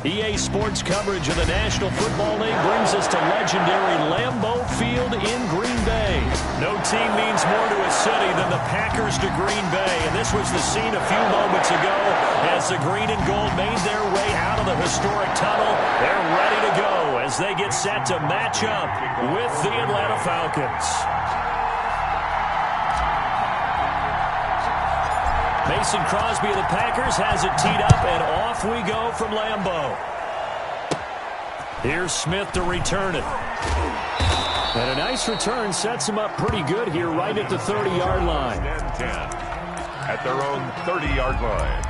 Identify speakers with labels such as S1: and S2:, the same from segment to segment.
S1: EA Sports coverage of the National Football League brings us to legendary Lambeau Field in Green Bay. No team means more to a city than the Packers to Green Bay, and this was the scene a few moments ago as the green and gold made their way out of the historic tunnel. They're ready to go as they get set to match up with the Atlanta Falcons. Mason Crosby of the Packers has it teed up, and off we go from Lambeau. Here's Smith to return it. And a nice return sets him up pretty good here right at the 30-yard line.
S2: 10 at their own 30-yard line.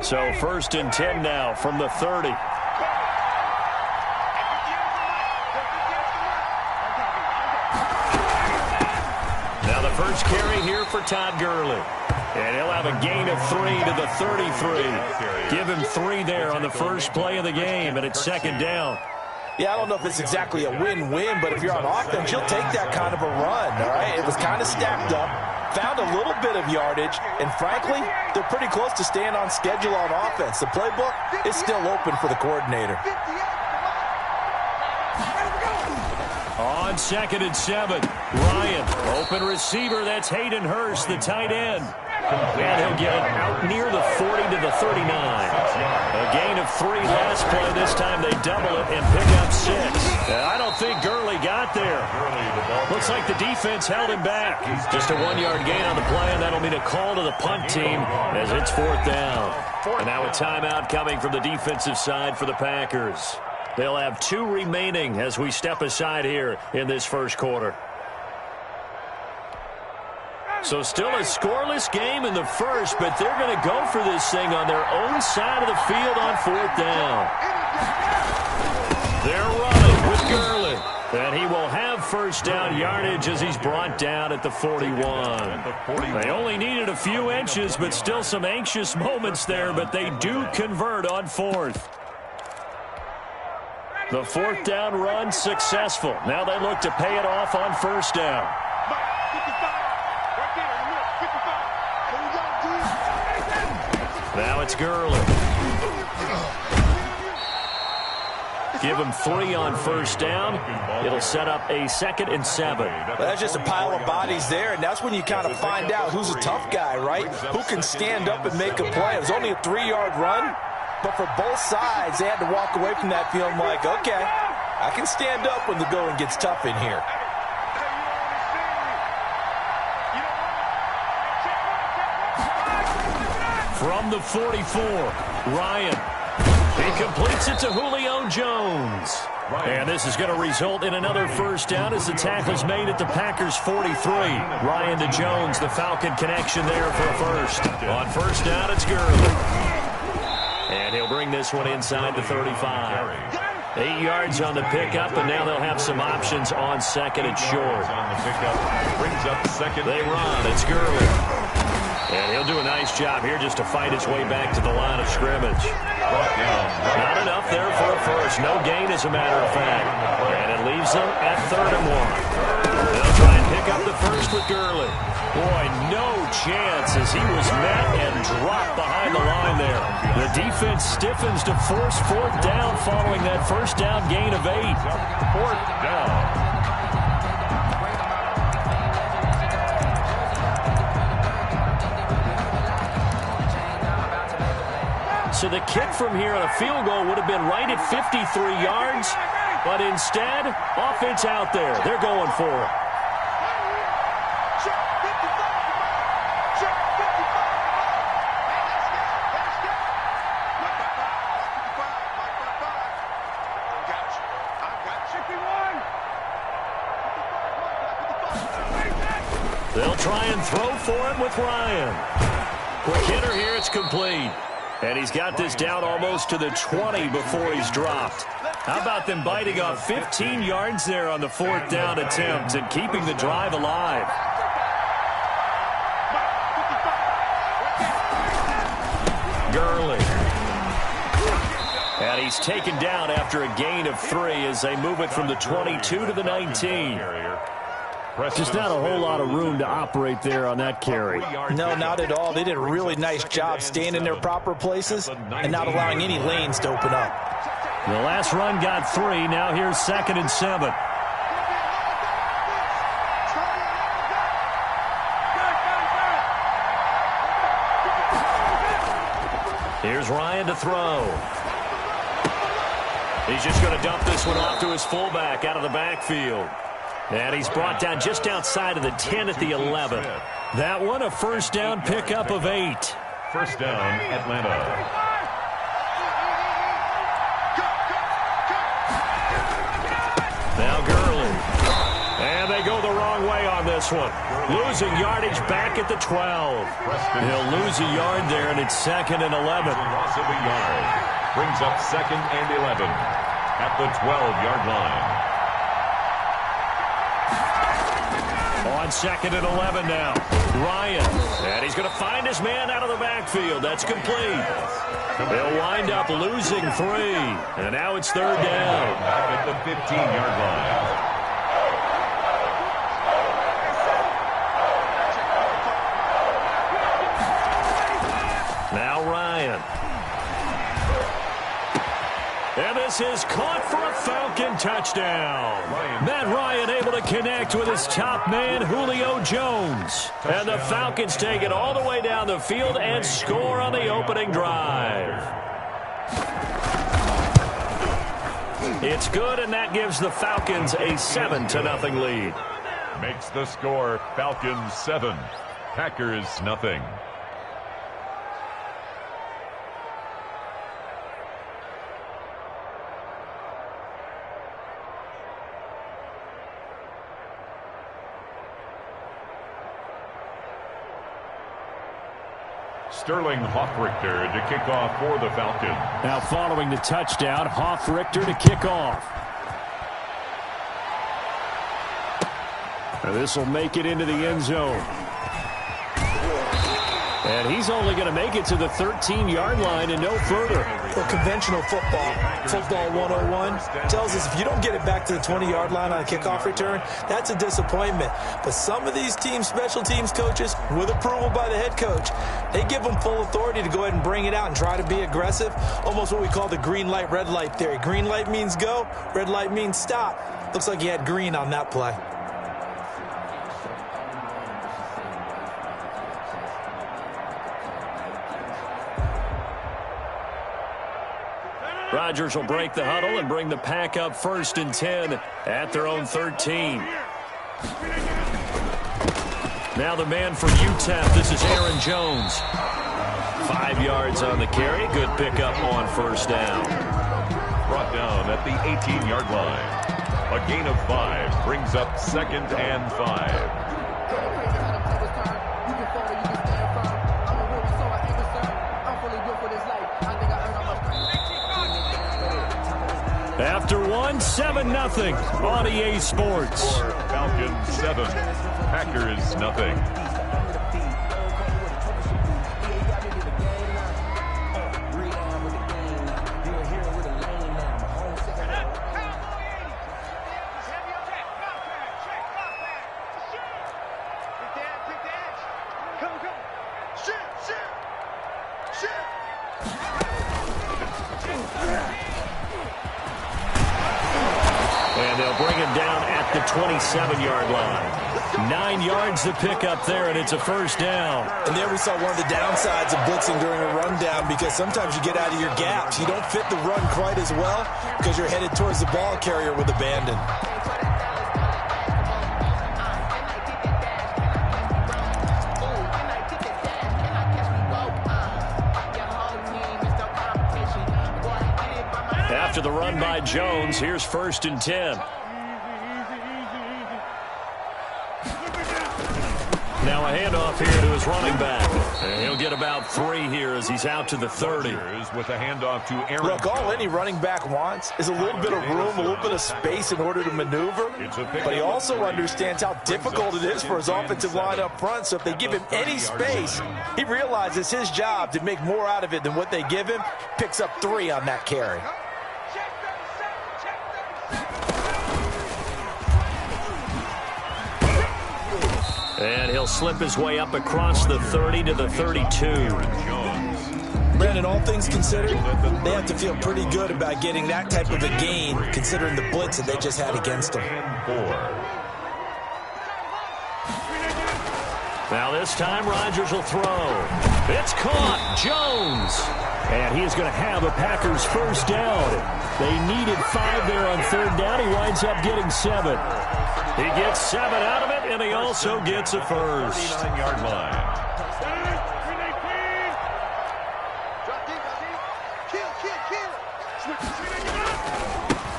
S1: So 1st and 10 now from the 30. Now the first carry here for Todd Gurley. And he'll have a gain of 3 to the 33. Give him 3 there on the first play of the game, and it's 2nd down.
S3: Yeah, I don't know if it's exactly a win-win, but if you're on offense, you'll take that kind of a run, all right? It was kind of stacked up, found a little bit of yardage, and frankly, they're pretty close to staying on schedule on offense. The playbook is still open for the coordinator.
S1: On 2nd and 7, Ryan, open receiver, that's Hayden Hurst, the tight end. And he'll get it out near the 40 to the 39. A gain of 3 last play. This time they double it and pick up 6. I don't think Gurley got there. Looks like the defense held him back. Just a 1-yard gain on the play, and that'll mean a call to the punt team as it's 4th down. And now a timeout coming from the defensive side for the Packers. They'll have 2 remaining as we step aside here in this first quarter. So still a scoreless game in the first, but they're going to go for this thing on their own side of the field on 4th down. They're running with Gurley. And he will have first down yardage as he's brought down at the 41. They only needed a few inches, but still some anxious moments there, but they do convert on 4th. The 4th down run successful. Now they look to pay it off on first down. Now it's Gurley. Give him 3 on first down. It'll set up a 2nd and 7.
S3: Well, that's just a pile of bodies there, and that's when you kind of find out who's a tough guy, right? Who can stand up and make a play. It was only a 3-yard run, but for both sides, they had to walk away from that feeling like, okay, I can stand up when the going gets tough in here.
S1: From the 44, Ryan. He completes it to Julio Jones. And this is going to result in another first down as the tackle's made at the Packers' 43. Ryan to Jones, the Falcon connection there for a first. On first down, it's Gurley. And he'll bring this one inside the 35. 8 yards on the pickup, and now they'll have some options on second and short.
S2: Brings up second.
S1: They run. It's Gurley. And he'll do a nice job here just to fight his way back to the line of scrimmage. Not enough there for a first. No gain, as a matter of fact. And it leaves them at 3rd and 1. They'll try and pick up the first with Gurley. Boy, no chance as he was met and dropped behind the line there. The defense stiffens to force 4th down following that first down gain of 8.
S2: 4th down.
S1: So the kick from here on a field goal would have been right at 53 yards, but instead, offense out there. They're going for it. They'll try and throw for it with Ryan. Quick hitter here, it's complete. And he's got this down almost to the 20 before he's dropped. How about them biting off 15 yards there on the 4th down attempt and keeping the drive alive? Gurley. And he's taken down after a gain of 3 as they move it from the 22 to the 19. Just not a whole lot of room to operate there on that carry.
S3: No, not at all. They did a really nice job staying in their proper places and not allowing any lanes to open up.
S1: The last run got 3. Now here's 2nd and 7. Here's Ryan to throw. He's just going to dump this one off to his fullback out of the backfield. And he's brought down just outside of the 10 at the 11. That one, a first down pickup of 8.
S2: First down, Atlanta.
S1: Now Gurley. And they go the wrong way on this one. Losing yardage back at the 12. He'll lose a yard there, and it's 2nd and 11.
S2: Loss of a yard. Brings up 2nd and 11 at the 12-yard line.
S1: On 2nd and 11 now. Ryan. And he's going to find his man out of the backfield. That's complete. They'll wind up losing 3. And now it's 3rd down.
S2: Back at the 15-yard line.
S1: Now Ryan. And this is caught for a Falcon touchdown. Matt Ryan able to connect with his top man, Julio Jones. And the Falcons take it all the way down the field and score on the opening drive. It's good, and that gives the Falcons a 7-0 lead.
S2: Makes the score Falcons 7, Packers nothing. Sterling Hoffrichter to kick off for the Falcons.
S1: Now following the touchdown, Hoffrichter to kick off. This will make it into the end zone. And he's only going to make it to the 13-yard line and no further.
S3: Well, conventional football 101, tells us if you don't get it back to the 20-yard line on a kickoff return, that's a disappointment. But some of these special teams coaches, with approval by the head coach, they give them full authority to go ahead and bring it out and try to be aggressive. Almost what we call the green light, red light theory. Green light means go, red light means stop. Looks like he had green on that play.
S1: Rodgers will break the huddle and bring the pack up 1st and 10 at their own 13. Now the man for UTEP, this is Aaron Jones. 5 yards on the carry. Good pickup on first down.
S2: Brought down at the 18-yard line. A gain of 5 brings up 2nd and 5.
S1: After 7-0 on EA Sports.
S2: Falcons 7, Packers nothing.
S1: And they'll bring him down at the 27-yard line. 9 yards to pick up there, and it's a first down.
S3: And there we saw one of the downsides of blitzing during a rundown, because sometimes you get out of your gaps. You don't fit the run quite as well because you're headed towards the ball carrier with abandon.
S1: After the run by Jones, here's 1st and 10. Now a handoff here to his running back. And he'll get about 3 here as he's out to the 30.
S2: With a handoff to Aaron.
S3: Look, all any running back wants is a little bit of room, a little bit of space in order to maneuver. But he also understands how difficult it is for his offensive line up front. So if they give him any space, he realizes his job to make more out of it than what they give him. Picks up 3 on that carry.
S1: And he'll slip his way up across the 30 to the 32.
S3: Brandon, all things considered, they have to feel pretty good about getting that type of a gain, considering the blitz that they just had against them.
S1: Now this time Rodgers will throw. It's caught. Jones. And he is going to have a Packers first down. They needed 5 there on 3rd down. He winds up getting 7. He gets 7 out of it, and he also gets a first.
S2: 39-yard line.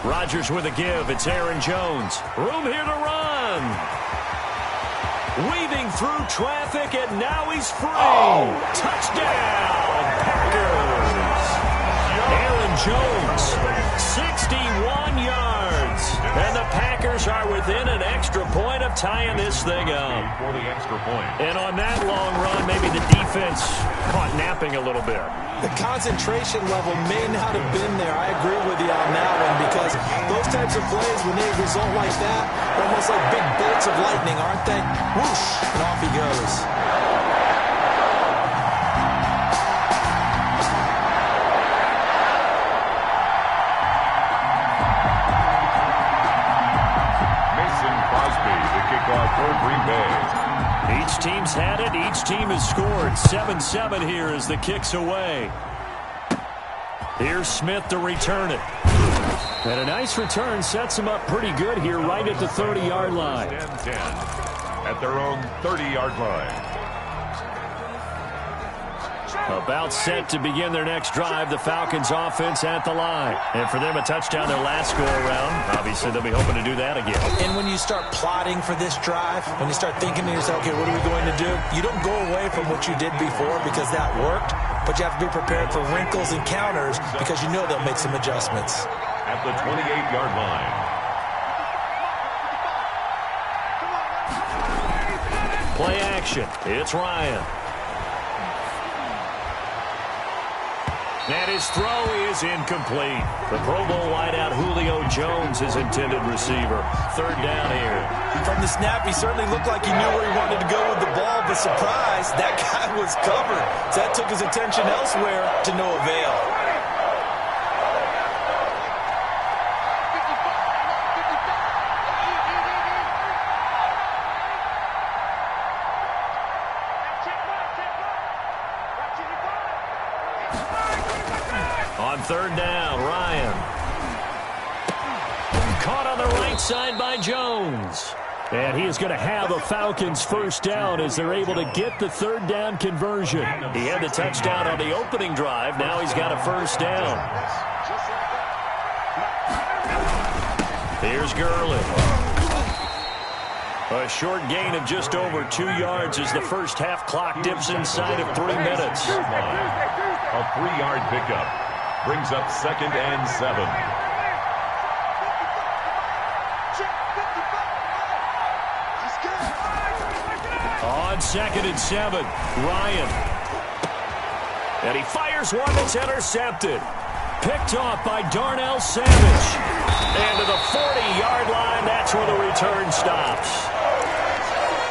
S1: Rodgers with a give. It's Aaron Jones. Room here to run. Weaving through traffic, and now he's free. Oh. Touchdown, Packers. Aaron Jones, 61 yards. And the Packers are within an extra point of tying this thing up.
S2: For the extra point.
S1: And on that long run, maybe the defense caught napping a little bit.
S3: The concentration level may not have been there. I agree with you on that one, because those types of plays, when they result like that, are almost like big bolts of lightning, aren't they? Whoosh, and off he goes.
S2: For Green Bay.
S1: Each team's had it. Each team has scored. 7-7 here as the kick's away. Here's Smith to return it. And a nice return sets him up pretty good here right at the 30-yard line.
S2: 10-10 at their own 30-yard line.
S1: About set to begin their next drive, the Falcons offense at the line. And for them, a touchdown their last go-around. Obviously, they'll be hoping to do that again.
S3: And when you start plotting for this drive, when you start thinking to yourself, okay, what are we going to do? You don't go away from what you did before because that worked, but you have to be prepared for wrinkles and counters because you know they'll make some adjustments.
S2: At the 28-yard line.
S1: Play action. It's Ryan. And his throw is incomplete. The Pro Bowl wideout Julio Jones, his intended receiver. 3rd down here.
S3: From the snap, he certainly looked like he knew where he wanted to go with the ball, but surprise, that guy was covered. So that took his attention elsewhere to no avail.
S1: On 3rd down, Ryan. Caught on the right side by Jones. And he is going to have a Falcons first down as they're able to get the third down conversion. He had the touchdown on the opening drive. Now he's got a first down. Here's Gurley. A short gain of just over 2 yards as the first half clock dips inside of 3 minutes.
S2: A 3-yard pickup brings up 2nd and 7.
S1: On 2nd and 7, Ryan. And he fires one that's intercepted. Picked off by Darnell Savage. And to the 40-yard line, that's where the return stops.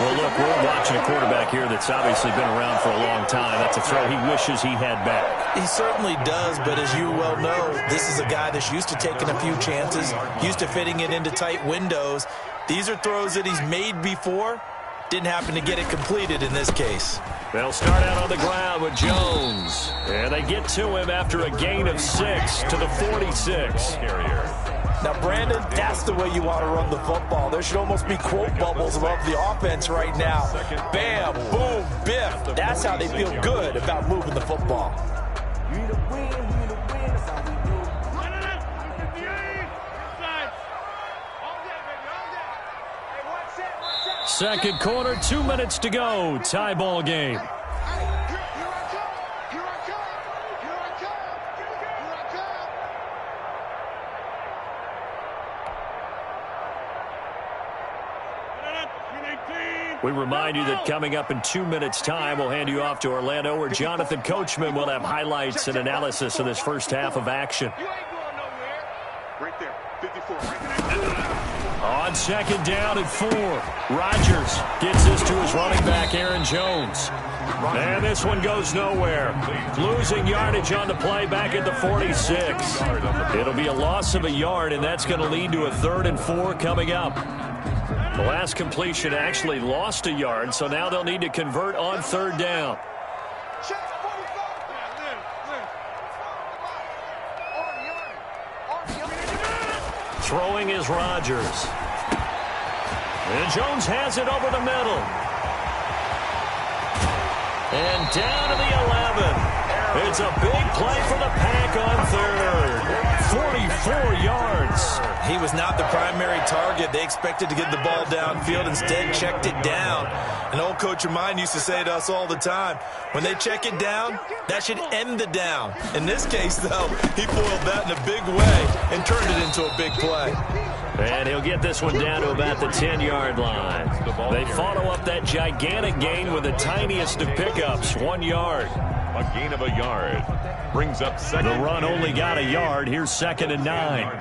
S1: Well, look, we're watching a quarterback here that's obviously been around for a long time. That's a throw he wishes he had back.
S3: He certainly does, but as you well know, this is a guy that's used to taking a few chances, used to fitting it into tight windows. These are throws that he's made before. Didn't happen to get it completed in this case.
S1: They'll start out on the ground with Jones. And they get to him after a gain of 6 to the 46.
S3: Now, Brandon, that's the way you want to run the football. There should almost be quote bubbles above the offense right now. Bam, boom, biff. That's how they feel good about moving the football.
S1: Second quarter, 2 minutes to go. Tie ball game. We remind you that coming up in 2 minutes' time, we'll hand you off to Orlando, where Jonathan Coachman will have highlights and analysis of this first half of action.
S4: Right there, 54.
S1: On 2nd down and 4, Rodgers gets this to his running back, Aaron Jones. And this one goes nowhere. Losing yardage on the play back at the 46. It'll be a loss of a yard, and that's going to lead to a 3rd and 4 coming up. The last completion actually lost a yard, so now they'll need to convert on 3rd down. Throwing is Rodgers. And Jones has it over the middle. And down to the 11. It's a big play for the Pack on 3rd. 44 yards.
S3: He was not the primary target. They expected to get the ball downfield. Instead, checked it down. An old coach of mine used to say to us all the time, when they check it down, that should end the down. In this case, though, he foiled that in a big way and turned it into a big play.
S1: And he'll get this one down to about the 10-yard line. They follow up that gigantic gain with the tiniest of pickups, 1 yard.
S2: A gain of a yard brings up 2nd.
S1: The run only got a yard. Here's 2nd and 9.
S4: He's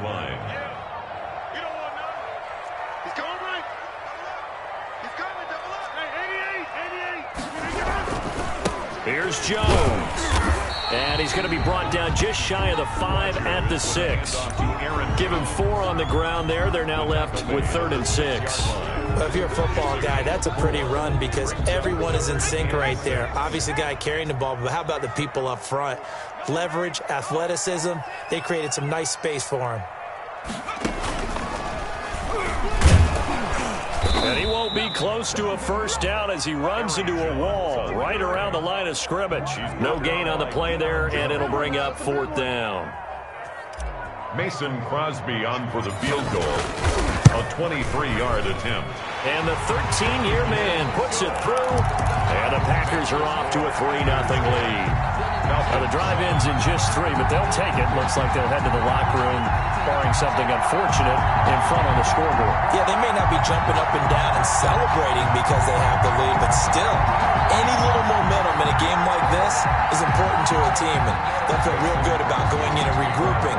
S4: going right. He's coming, double up. Hey, 88.
S1: Here's Jones. And he's going to be brought down just shy of the 5 at the 6. Give him 4 on the ground there. They're now left with 3rd and 6.
S3: Well, if you're a football guy, that's a pretty run because everyone is in sync right there. Obviously, the guy carrying the ball, but how about the people up front? Leverage, athleticism, they created some nice space for him.
S1: And he won't be close to a first down as he runs into a wall right around the line of scrimmage. No gain on the play there, and it'll bring up 4th down.
S2: Mason Crosby on for the field goal. A 23-yard attempt.
S1: And the 13-year man puts it through. And the Packers are off to a 3-0 lead. Now the drive ends in just 3, but they'll take it. Looks like they'll head to the locker room, barring something unfortunate, in front on the scoreboard.
S3: Yeah, they may not be jumping up and down and celebrating because they have the lead, but still, any little momentum in a game like this is important to a team, and they'll feel real good about going in and regrouping,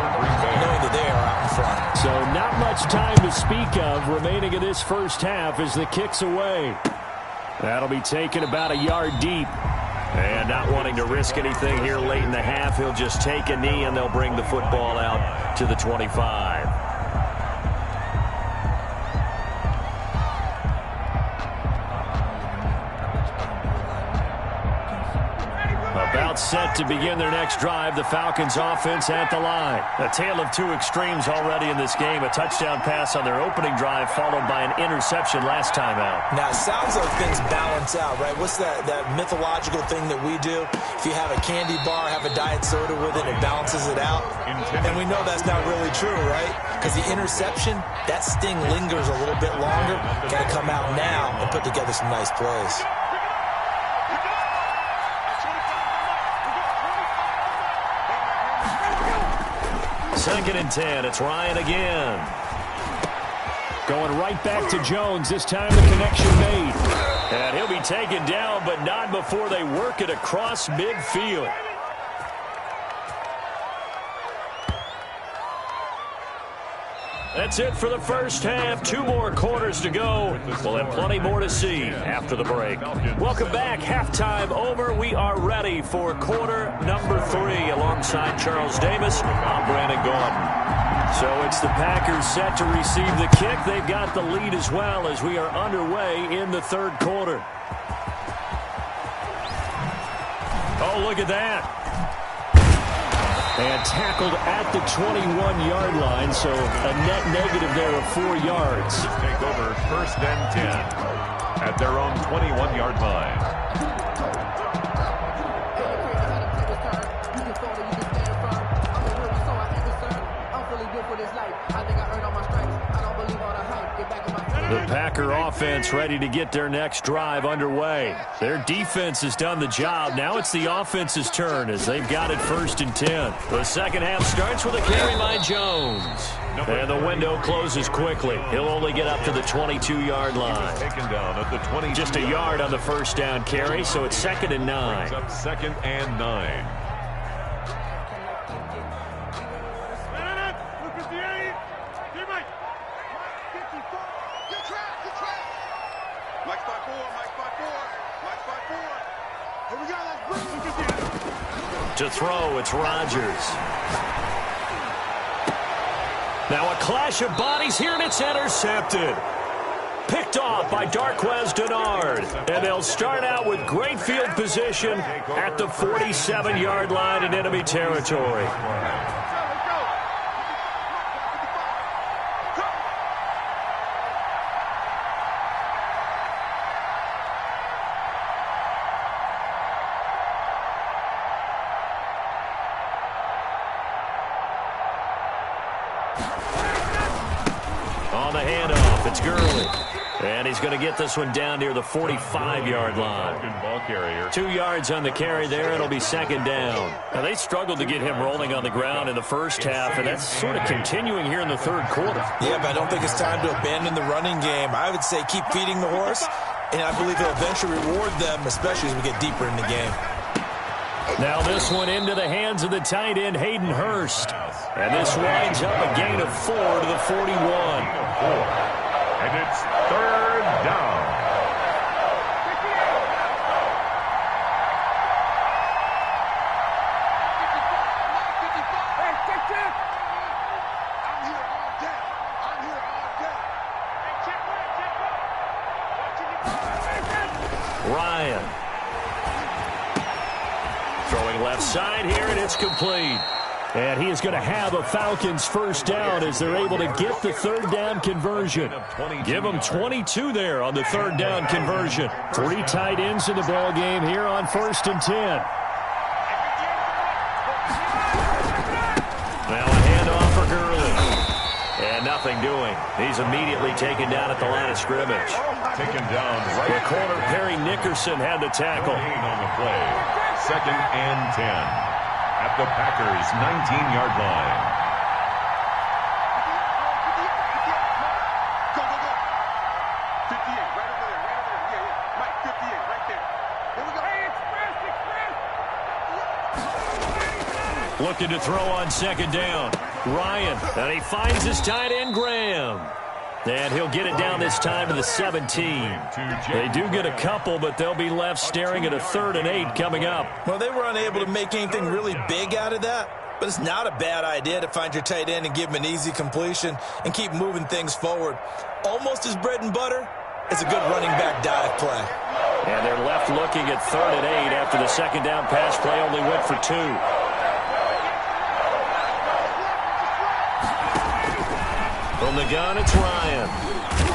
S3: knowing that they are out in front.
S1: So not much time to speak of remaining in this first half as the kick's away. That'll be taken about a yard deep. And not wanting to risk anything here late in the half, he'll just take a knee and they'll bring the football out to the 25. About set to begin their next drive, the Falcons offense at the line. A tale of two extremes already in this game. A touchdown pass on their opening drive followed by an interception last time out.
S3: Now, it sounds like things balance out, right? What's that mythological thing that we do? If you have a candy bar, have a diet soda with it, it balances it out. And we know that's not really true, right? Because the interception, that sting lingers a little bit longer. Got to come out now and put together some nice plays.
S1: Second and 10. It's Ryan again.
S5: Going right back to Jones. This time the connection made.
S1: And he'll be taken down, but not before they work it across midfield. That's it for the first half. 2 more quarters to go. We'll have plenty more to see after the break. Welcome back. Halftime over. We are ready for quarter number 3. Alongside Charles Davis, I'm Brandon Gordon. So it's the Packers set to receive the kick. They've got the lead as well as we are underway in the third quarter. Oh, look at that. And tackled at the 21-yard line, so a net negative there of 4 yards.
S2: Just take over first and 10 at their own 21-yard line.
S1: The Packer offense ready to get their next drive underway. Their defense has done the job. Now it's the offense's turn as they've got it first and 10. The second half starts with a carry by Jones. And the window closes quickly. He'll only get up to the 22-yard line. Just a yard on the first down carry, so it's second and 9.
S2: Up second and 9.
S1: To throw, it's Rodgers. Now a clash of bodies here, and it's intercepted. Picked off by Darqueze Dennard. And they'll start out with great field position at the 47-yard line in enemy territory. On the handoff, it's Gurley. And he's going to get this one down near the 45-yard line. 2 yards on the carry there. It'll be second down. Now, they struggled to get him rolling on the ground in the first half, and that's sort of continuing here in the third quarter.
S3: Yeah, but I don't think it's time to abandon the running game. I would say keep feeding the horse, and I believe it'll eventually reward them, especially as we get deeper in the game.
S1: Now this one into the hands of the tight end, Hayden Hurst. And this winds up a gain of 4 to the 41.
S2: And it's third down.
S1: Ryan. Throwing left side here, and it's complete. And he is going to have a Falcons first down as they're able to get the third down conversion. Give them 22 there on the third down conversion. 3 tight ends in the ball game here on first and 10. Now a handoff for Gurley. And nothing doing. He's immediately taken down at the line of scrimmage.
S2: Taken down right.
S1: The corner, Perry Nickerson, had the tackle.
S2: On the play. Second and 10. At the Packers' 19-yard line.
S4: Go, go, go. 58, right over there, right over there. Yeah, yeah. Mike, 58, right there. Here we go. Hey, express.
S1: Looking to throw on second down. Ryan, and he finds his tight end, Graham. And he'll get it down this time to the 17. They do get a couple, but they'll be left staring at a 3rd and 8 coming up.
S3: Well, they were unable to make anything really big out of that, but it's not a bad idea to find your tight end and give him an easy completion and keep moving things forward. Almost his bread and butter is a good running back dive play.
S1: And they're left looking at 3rd and 8 after the second down pass play only went for 2. From the gun, it's Ryan.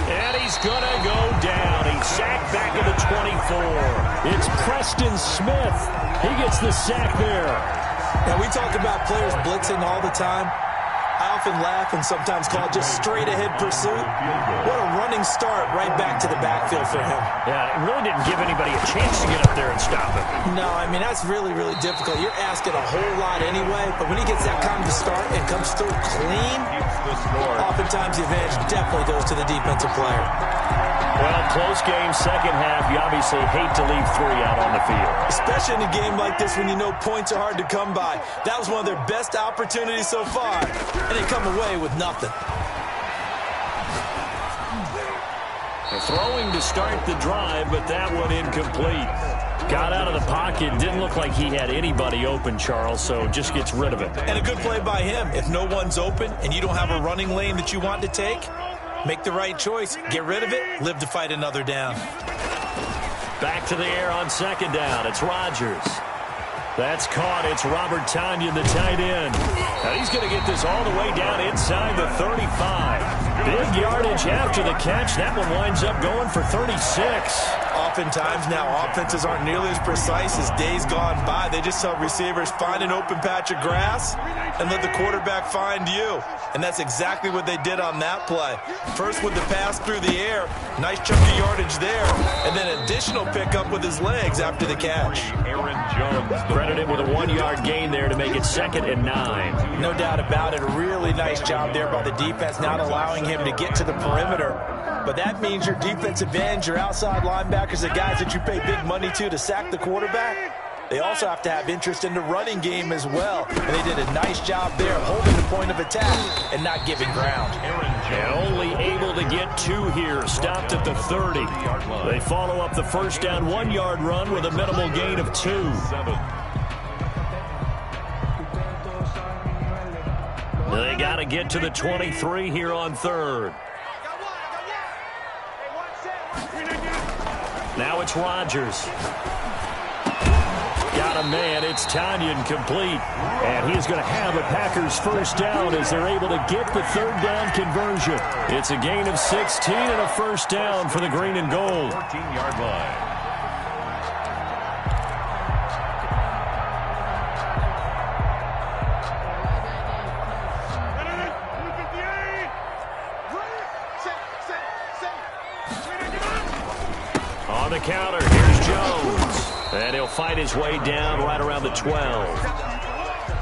S1: And he's going to go down. He's sacked back at the 24. It's Preston Smith. He gets the sack there.
S3: Now, we talk about players blitzing all the time. I often laugh and sometimes call it just straight-ahead pursuit. What a running start right back to the backfield for him.
S1: Yeah, it really didn't give anybody a chance to get up there and stop him.
S3: No, I mean, that's really, really difficult. You're asking a whole lot anyway, but when he gets that kind of start and comes through clean, oftentimes the advantage definitely goes to the defensive player.
S1: Well, close game, second half. You obviously hate to leave 3 out on the field.
S3: Especially in a game like this when you know points are hard to come by. That was one of their best opportunities so far, and they come away with nothing.
S1: They're throwing to start the drive, but that one incomplete. Got out of the pocket. Didn't look like he had anybody open, Charles, so just gets rid of it.
S3: And a good play by him. If no one's open and you don't have a running lane that you want to take, make the right choice. Get rid of it. Live to fight another down.
S1: Back to the air on second down. It's Rodgers. That's caught. It's Robert Tonyan, the tight end. Now he's going to get this all the way down inside the 35. Big yardage after the catch. That one winds up going for 36.
S3: Oftentimes now offenses aren't nearly as precise as days gone by. They just tell receivers, find an open patch of grass and let the quarterback find you. And that's exactly what they did on that play. First with the pass through the air, nice chunk of yardage there, and then additional pickup with his legs after the catch.
S2: Aaron Jones
S1: credited with a 1-yard gain there to make it 2nd and 9.
S3: No doubt about it. A really nice job there by the defense, not allowing him to get to the perimeter. But that means your defensive ends, your outside linebackers, the guys that you pay big money to sack the quarterback, they also have to have interest in the running game as well. And they did a nice job there of holding the point of attack and not giving ground.
S1: And only able to get 2 here, stopped at the 30. They follow up the first down 1-yard run with a minimal gain of 2. They got to get to the 23 here on 3rd. Now it's Rodgers. Got a man. It's Tonyan complete. And he's going to have a Packers first down as they're able to get the 3rd down conversion. It's a gain of 16 and a first down for the green and gold.
S2: 14-yard line.
S1: On the counter, here's Jones. And he'll fight his way down right around the 12.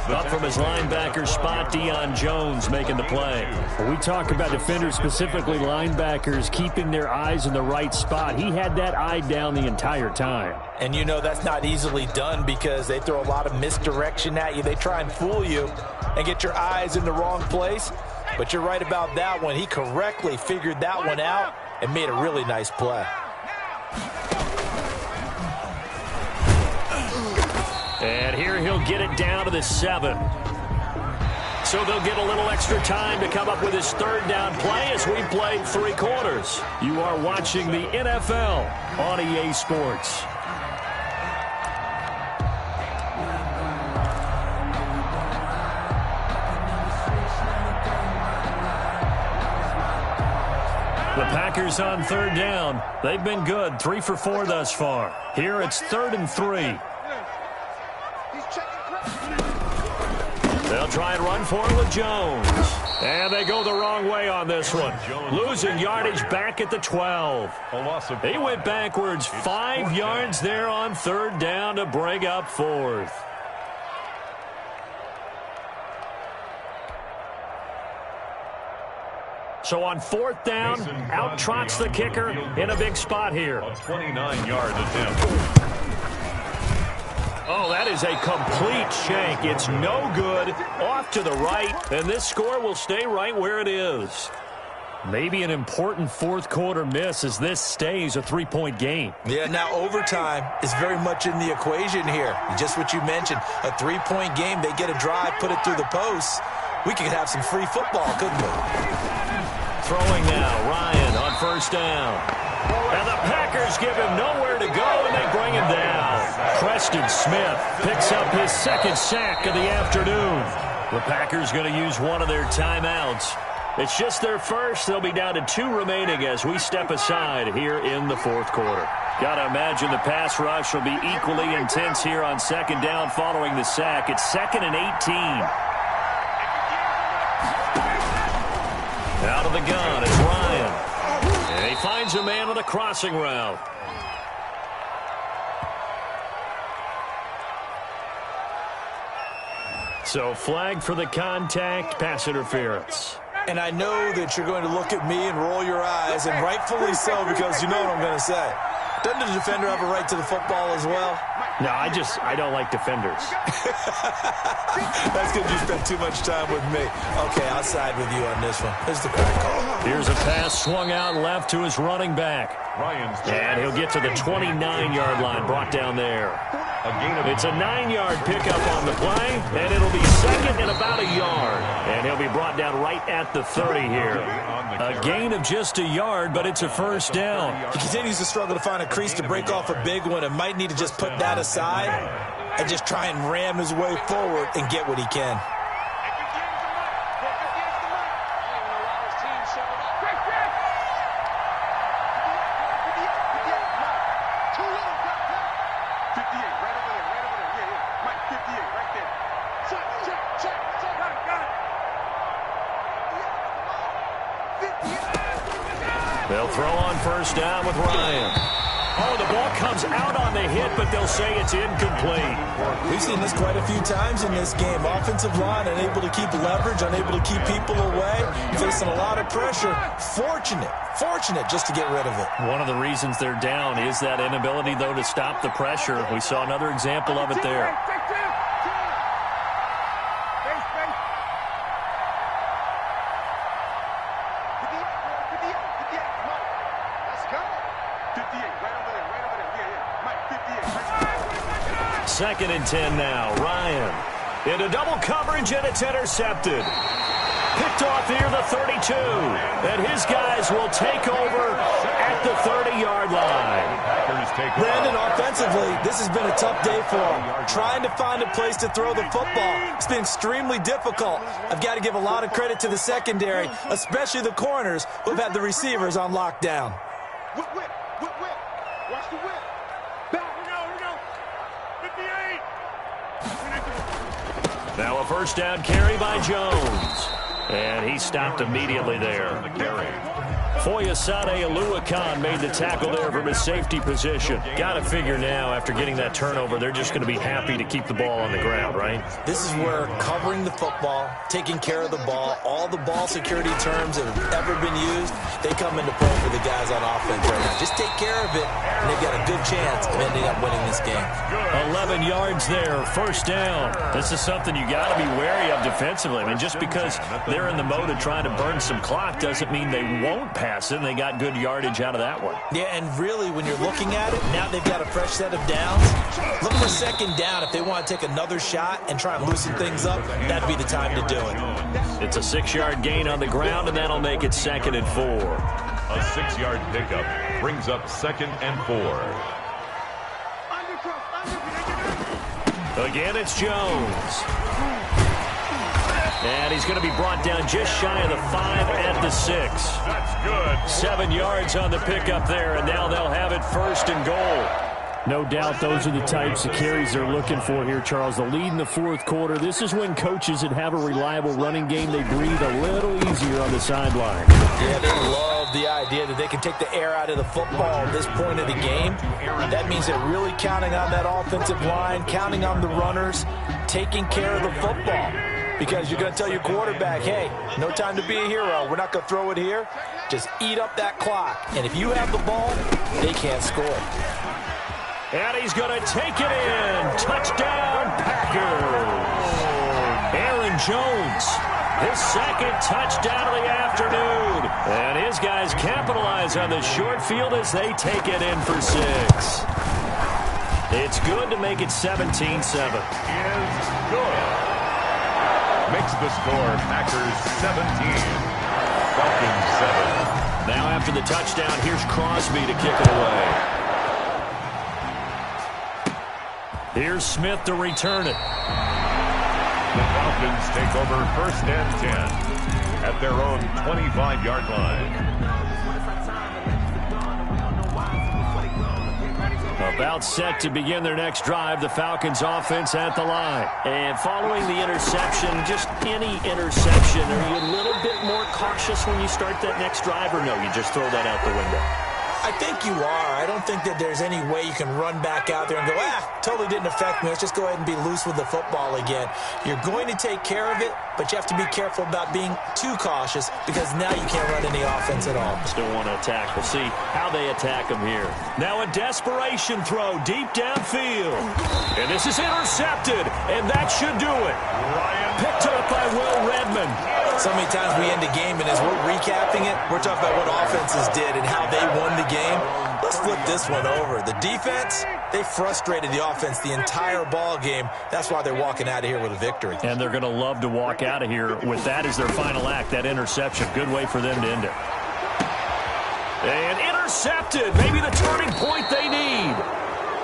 S1: Up from his linebacker spot, Deion Jones making the play.
S5: We talk about defenders, specifically linebackers, keeping their eyes in the right spot. He had that eye down the entire time.
S3: And you know that's not easily done because they throw a lot of misdirection at you. They try and fool you and get your eyes in the wrong place. But you're right about that one. He correctly figured that one out and made a really nice play.
S1: And here he'll get it down to the 7. So they'll get a little extra time to come up with his 3rd down play as we played 3 quarters. You are watching the NFL on EA Sports. The Packers on 3rd down. They've been good, 3 for 4 thus far. Here it's 3rd and 3. They'll try and run for it with Jones. And they go the wrong way on this one. Losing yardage back at the 12. He went backwards 5 yards there on 3rd down to bring up 4th. So on 4th down, out trots the kicker in a big spot here.
S2: A 29-yard attempt.
S1: Oh, that is a complete shank. It's no good. Off to the right, and this score will stay right where it is. Maybe an important 4th quarter miss as this stays a 3-point game.
S3: Yeah, now overtime is very much in the equation here. Just what you mentioned, a 3-point game. They get a drive, put it through the posts. We could have some free football, couldn't we?
S1: Throwing now, Ryan on first down. And the Packers give him nowhere to go, and they bring him down. Preston Smith picks up his second sack of the afternoon. The Packers going to use one of their timeouts. It's just their first. They'll be down to 2 remaining as we step aside here in the fourth quarter. Got to imagine the pass rush will be equally intense here on second down following the sack. It's 2nd and 18. Out of the gun, it's Ryan. And he finds a man on a crossing route. So flag for the contact, pass interference.
S3: And I know that you're going to look at me and roll your eyes, and rightfully so, because you know what I'm going to say. Doesn't the defender have a right to the football as well?
S5: No, I don't like defenders.
S3: That's because you spent too much time with me. Okay, I'll side with you on this one. Here's the correct call.
S1: Here's a pass swung out left to his running back. And he'll get to the 29-yard line, brought down there. It's a 9-yard pickup on the play, and it'll be second and about a yard. And he'll be brought down right at the 30 here. A gain of just a yard, but it's a first down.
S3: He continues to struggle to find a crease to break off a big one and might need to just put that aside and just try and ram his way forward and get what he can.
S1: They'll throw on first down with Ryan. Oh, the ball comes out on the hit, but they'll say it's incomplete.
S3: We've seen this quite a few times in this game. Offensive line unable to keep leverage, unable to keep people away, facing a lot of pressure. Fortunate just to get rid of it.
S1: One of the reasons they're down is that inability, though, to stop the pressure. We saw another example of it there. Second and 10 now. Ryan into double coverage, and it's intercepted. Picked off near the 32. And his guys will take over at the 30-yard line.
S3: Brandon, offensively, this has been a tough day for him. Trying to find a place to throw the football. It's been extremely difficult. I've got to give a lot of credit to the secondary, especially the corners who've had the receivers on lockdown.
S4: Whip. Watch the whip. Back. Here we go. 58.
S1: Now a first down carry by Jones. And he stopped immediately there. Foyesade Aluakan made the tackle there from his safety position. Got to figure now, after getting that turnover, they're just going to be happy to keep the ball on the ground, right?
S3: This is where covering the football, taking care of the ball, all the ball security terms that have ever been used, they come into play for the guys on offense right now. Just take care of it, and they've got a good chance of ending up winning this game.
S1: 11 yards there, first down. This is something you got to be wary of defensively. I mean, just because they're in the mode of trying to burn some clock doesn't mean they won't pass it, and they got good yardage out of that one.
S3: Yeah, and really, when you're looking at it, now they've got a fresh set of downs. Look for second down. If they want to take another shot and try and loosen things up, that'd be the time to do it.
S1: It's a 6-yard gain on the ground, and that'll make it 2nd and 4.
S2: A 6-yard pickup brings up 2nd and 4.
S1: Again, it's Jones. And he's going to be brought down just shy of the 5 at the 6.
S2: That's good.
S1: 7 yards on the pickup there, and now they'll have it 1st and goal.
S5: No doubt those are the types of carries they're looking for here, Charles. The lead in the fourth quarter. This is when coaches that have a reliable running game, they breathe a little easier on the sideline.
S3: Yeah, they love the idea that they can take the air out of the football at this point of the game. That means they're really counting on that offensive line, counting on the runners, taking care of the football. Because you're going to tell your quarterback, hey, no time to be a hero. We're not going to throw it here. Just eat up that clock. And if you have the ball, they can't score.
S1: And he's going to take it in. Touchdown, Packers. Aaron Jones, his 2nd touchdown of the afternoon. And his guys capitalize on the short field as they take it in for 6. It's good to make it 17-7.
S2: Is good. Makes the score Packers 17, Falcons 7.
S1: Now after the touchdown, here's Crosby to kick it away. Here's Smith to return it.
S2: The Falcons take over 1st and 10 at their own 25-yard line.
S1: About set to begin their next drive, the Falcons offense at the line. And following the interception, just any interception, are you a little bit more cautious when you start that next drive, or no, you just throw that out the window?
S3: I think you are. I don't think that there's any way you can run back out there and go, totally didn't affect me. Let's just go ahead and be loose with the football again. You're going to take care of it, but you have to be careful about being too cautious because now you can't run any offense at all.
S1: Still want to attack. We'll see how they attack them here. Now a desperation throw deep downfield. And this is intercepted, and that should do it. Picked up by Will Redmond.
S3: So many times we end the game, and as we're recapping it, we're talking about what offenses did and how they won the game. Let's flip this one over. The defense, they frustrated the offense the entire ball game. That's why they're walking out of here with a victory.
S1: And they're going to love to walk out of here with that as their final act, that interception. Good way for them to end it. And intercepted. Maybe the turning point they need.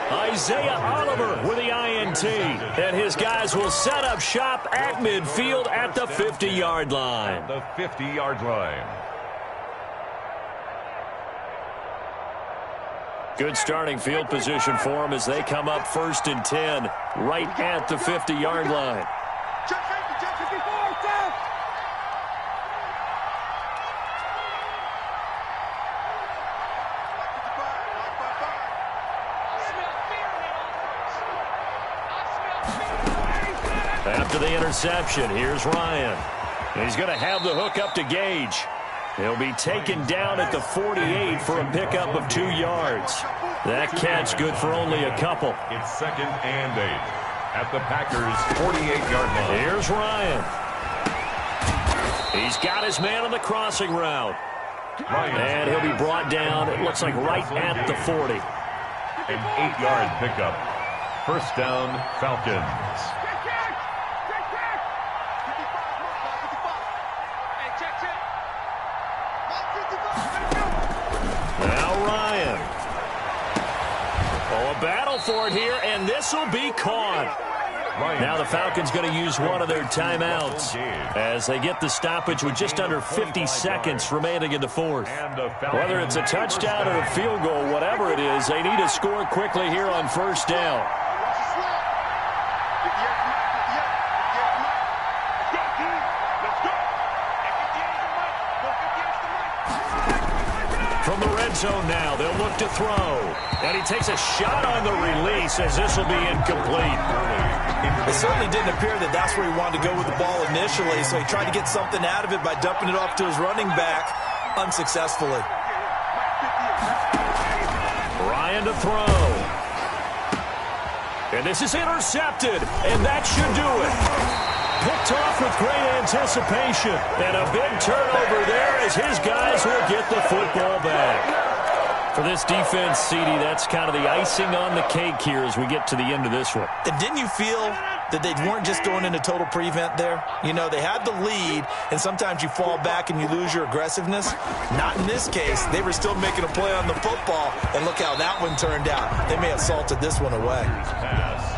S1: Isaiah Oliver with the INT. And his guys will set up shop at midfield at the 50-yard line.
S2: The 50-yard line.
S1: Good starting field position for them as they come up 1st and 10 right at the 50-yard line. After the interception, here's Ryan. He's going to have the hook up to Gage. He'll be taken down at the 48 for a pickup of 2 yards. That catch good for only a couple.
S2: It's 2nd and 8 at the Packers' 48-yard line.
S1: Here's Ryan. He's got his man on the crossing route. And he'll be brought down, it looks like right at the 40.
S2: An 8-yard pickup. 1st down, Falcons.
S1: Now Ryan. Oh, a battle for it here, and this will be caught. Now the Falcons going to use one of their timeouts as they get the stoppage with just under 50 seconds remaining in the 4th. Whether it's a touchdown or a field goal, whatever it is, they need to score quickly here on 1st down. From the red zone now, they'll look to throw. And he takes a shot on the release as this will be incomplete.
S3: It certainly didn't appear that that's where he wanted to go with the ball initially, so he tried to get something out of it by dumping it off to his running back unsuccessfully.
S1: Ryan to throw. And this is intercepted, and that should do it. Picked off with great anticipation. And a big turnover there as his guys will get the football back. For this defense, CD, that's kind of the icing on the cake here as we get to the end of this one.
S3: And didn't you feel that they weren't just going into total prevent there? You know, they had the lead, and sometimes you fall back and you lose your aggressiveness. Not in this case. They were still making a play on the football, and look how that one turned out. They may have salted this one away.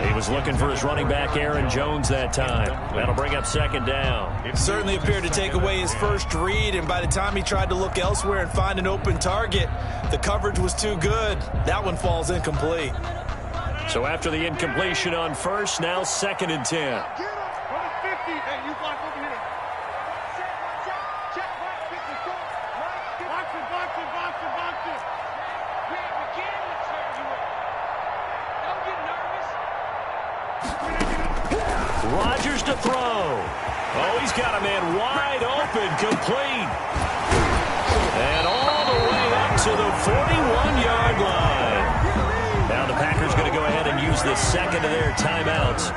S1: He was looking for his running back, Aaron Jones, that time. That'll bring up 2nd down.
S3: It certainly appeared to take away his first read, and by the time he tried to look elsewhere and find an open target, the coverage was too good. That one falls incomplete.
S1: So after the incompletion on 1st, now 2nd and 10. Rodgers to throw. Oh, he's got a man wide open, complete. And all the way up to the 41-yard line. Now the Packers going to go ahead and use the 2nd of their timeouts.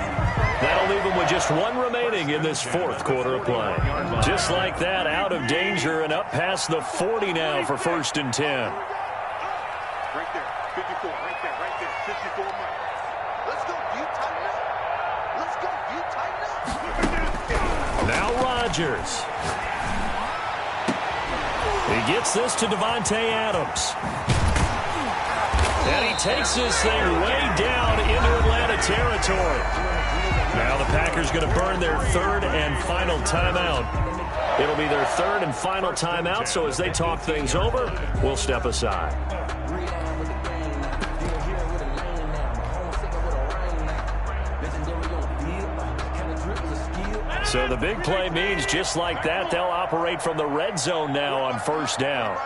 S1: That'll leave them with just 1 remaining in this 4th quarter of play. Just like that, out of danger and up past the 40 now for 1st and 10.
S4: Right there, 54, right there, 54 miles. Let's go, you tighten up. Let's go, you tighten up.
S1: Now Rodgers. He gets this to Davante Adams. And he takes this thing way down into Atlanta territory. Now the Packers going to burn their third and final timeout. It'll be their third and final timeout, so as they talk things over, we'll step aside. So the big play means just like that, they'll operate from the red zone now on first down.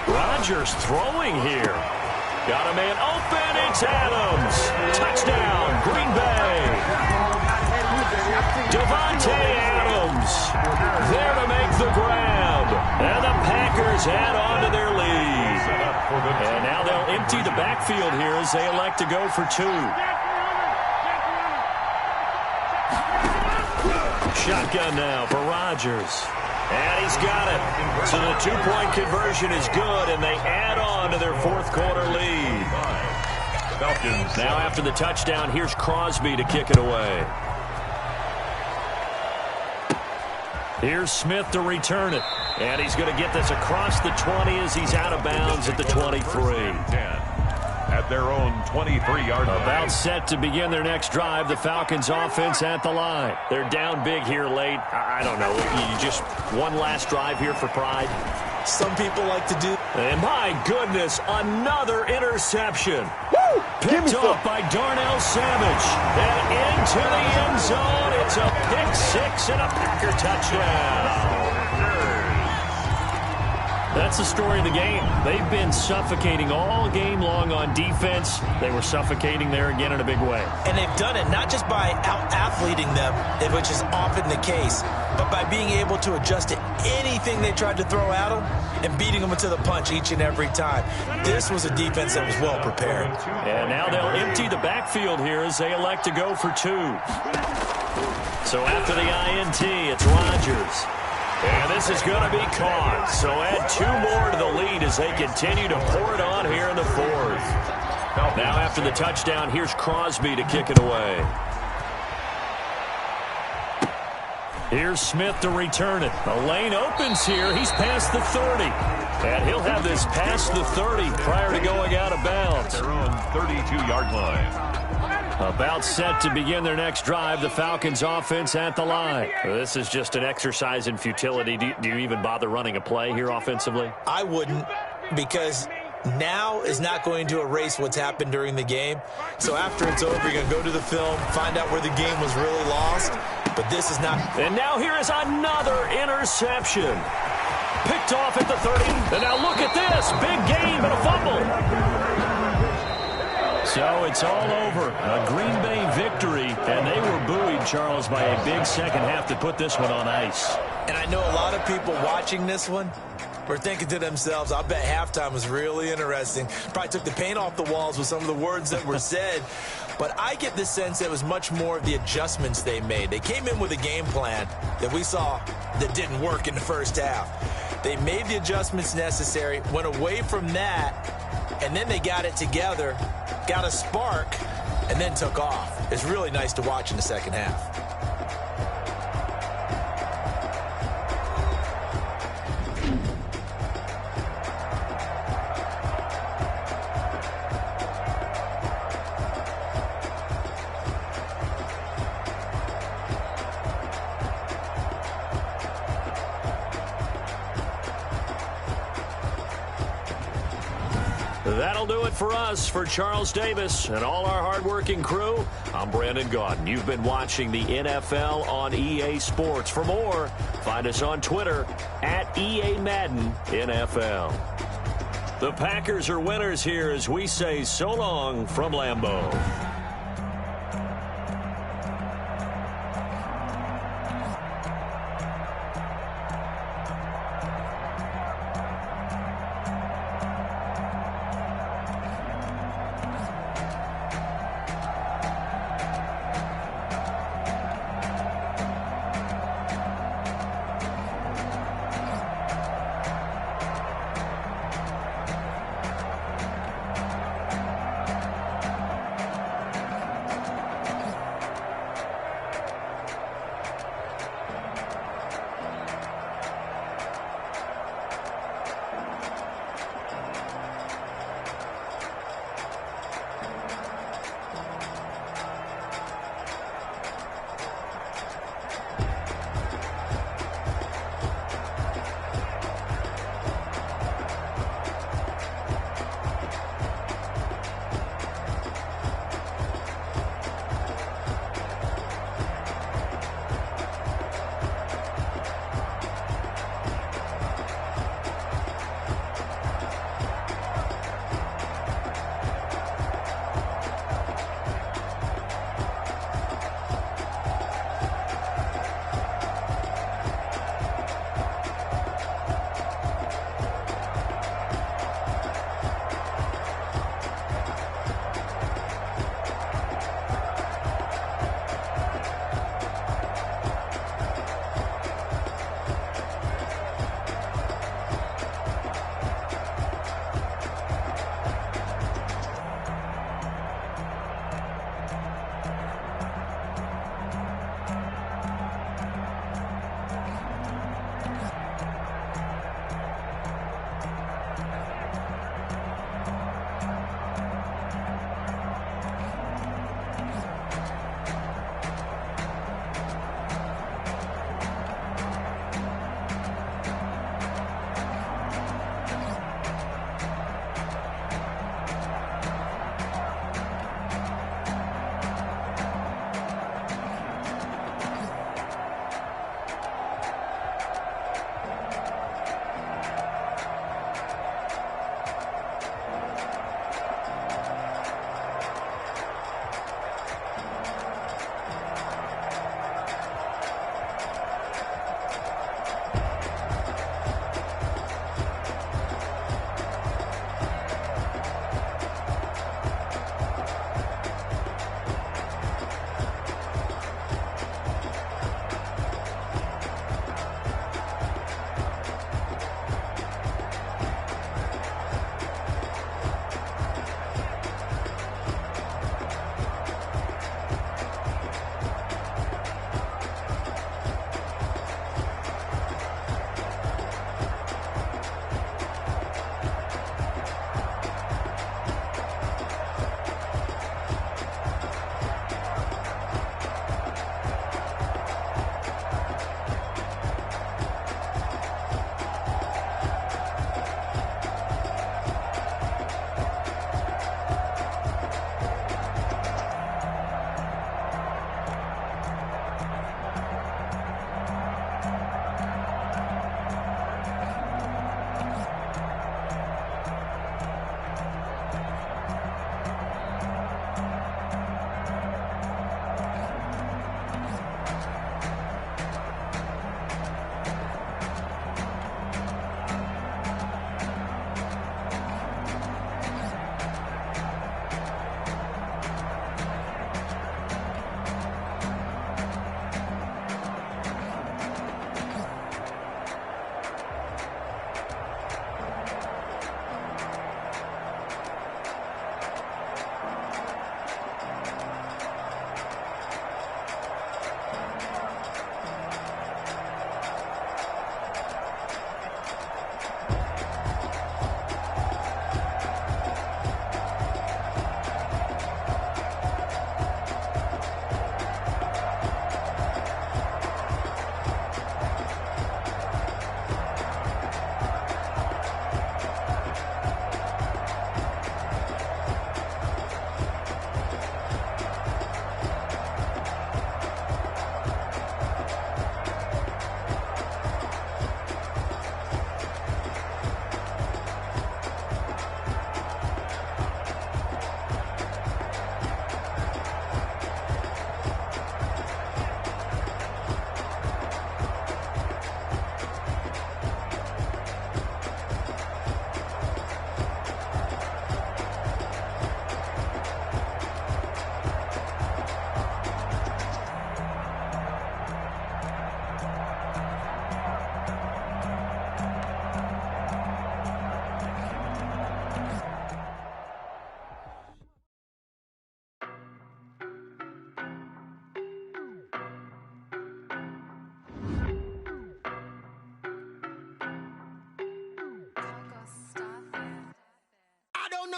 S1: Rodgers throwing here. Got a man open. It's Adams. Touchdown, Green Bay. Davante Adams there to make the grab. And the Packers add on to their lead. And now they'll empty the backfield here as they elect to go for two. Shotgun now for Rodgers. And he's got it. So the two-point conversion is good, and they add on to their fourth quarter lead. Falcons. Now after the touchdown, here's Crosby to kick it away. Here's Smith to return it. And he's going to get this across the 20 as he's out of bounds at the 23.
S2: At their own 23-yard line.
S1: About set to begin their next drive. The Falcons offense at the line. They're down big here late. I don't know. You just one last drive here for pride.
S3: Some people like to do.
S1: And my goodness, another interception. Woo! Picked off by Darnell Savage. And into the end zone. It's a pick six and a Packer touchdown. That's the story of the game. They've been suffocating all game long on defense. They were suffocating there again in a big way.
S3: And they've done it not just by out-athleting them, which is often the case, but by being able to adjust to anything they tried to throw at them and beating them to the punch each and every time. This was a defense that was well prepared.
S1: And now they'll empty the backfield here as they elect to go for two. So after the INT, it's Rodgers. And this is going to be caught. So add two more to the lead as they continue to pour it on here in the fourth. Now after the touchdown, here's Crosby to kick it away. Here's Smith to return it. The lane opens here. He's past the 30. And he'll have this past the 30 prior to going out of bounds.
S2: Their own 32-yard line.
S1: About set to begin their next drive, the Falcons offense at the line. This is just an exercise in futility. Do you even bother running a play here offensively?
S3: I wouldn't, because now is not going to erase what's happened during the game. So after it's over, you're going to go to the film, find out where the game was really lost. But this is not.
S1: And now here is another interception. Picked off at the 30. And now look at this. Big game and a fumble. So it's all over. A Green Bay victory, and they were buoyed, Charles, by a big second half to put this one on ice.
S3: And I know a lot of people watching this one were thinking to themselves, I bet halftime was really interesting. Probably took the paint off the walls with some of the words that were said. But I get the sense that it was much more of the adjustments they made. They came in with a game plan that we saw that didn't work in the first half. They made the adjustments necessary, went away from that, and then they got it together, got a spark, and then took off. It's really nice to watch in the second half.
S1: That'll do it for us. For Charles Davis and all our hardworking crew, I'm Brandon Gaudin. You've been watching the NFL on EA Sports. For more, find us on Twitter at EA Madden NFL. The Packers are winners here as we say so long from Lambeau.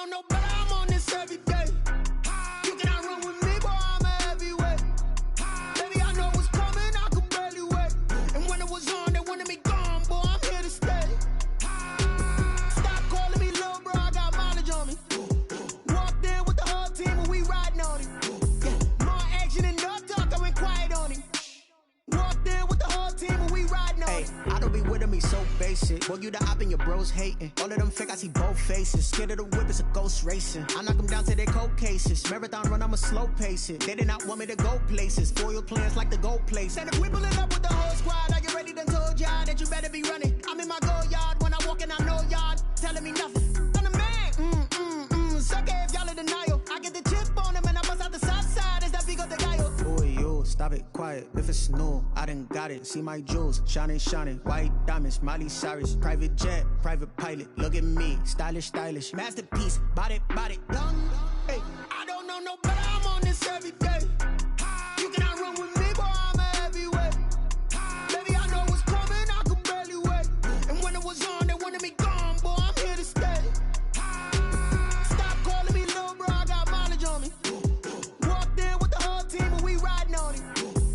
S6: know no better, I'm on this every day. You cannot run with me, boy, I'm a heavyweight. Baby, I know what's coming, I could barely wait. And when it was on, they wanted me gone, boy, I'm here to stay. Stop calling me little bro, I got mileage on me. Walked in with the whole team and we riding on it. Yeah, more action and no talk, I went quiet on him. Walked in with the whole team and we riding on it.
S7: I don't be with him, he's so basic. Boy, you the op and your bros hating. All of them fake, I see both faces. Scared of the whip, it's a ghost racing. I knock them down to their cold cases. Marathon run, I'ma slow pace it. They did not want me to go places. Foil plans like the gold place. And if we pulling up with the whole squad, I get ready to told y'all that you better be running. I'm in my go yard when I walk in, I know y'all telling me nothing. I'm the man, sucker if y'all in denial. I get the chip on them and I bust out the south side. It's that big of the guy. Boy, yo, stop it, quiet. If it's new, I done got it. See my jewels, shining, shining. White diamonds, Miley Cyrus. Private jet, private pilot. Look at me, stylish, stylish. Masterpiece, body, young. Hey,
S6: I don't know no better, I'm on this every day. You cannot run with me, boy, I'm a heavyweight. Baby, I know what's coming, I could barely wait. And when it was on, they wanted me gone, boy, I'm here to stay. Stop calling me little bro, I got mileage on me. Walked in with the whole team and we riding on it.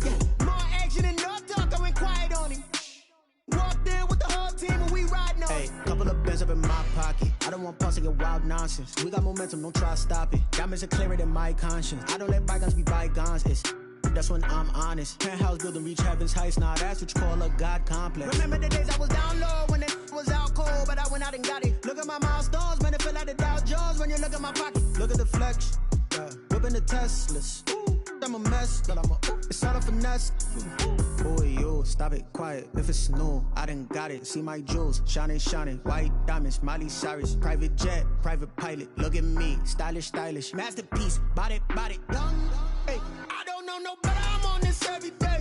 S6: Yeah, more action and no talk, I went quiet on him. Walked in with the whole team and we riding on it.
S7: hey, couple of bands up in my pocket. I don't want pause to get wild nonsense. We got momentum, don't try to stop it. Diamonds are clearer than my conscience. I don't let bygones be bygones. That's when I'm honest. Penthouse building, reach heaven's heights. Nah, that's what you call a God complex.
S6: Remember the days I was down low when it was out cold, but I went out and got it. Look at my milestones, man, it feel like the Dow Jones when you look at my pocket.
S7: Look at the flex, yeah. Whipping the Teslas. I'm a mess, but it's all a finesse. Boy, yo, stop it, quiet. If it's new, I done got it. See my jewels, shining, shining. White diamonds, Miley Cyrus. Private jet, private pilot. Look at me, stylish, stylish. Masterpiece, body, young.
S6: Hey, I don't know no better, I'm on this every day.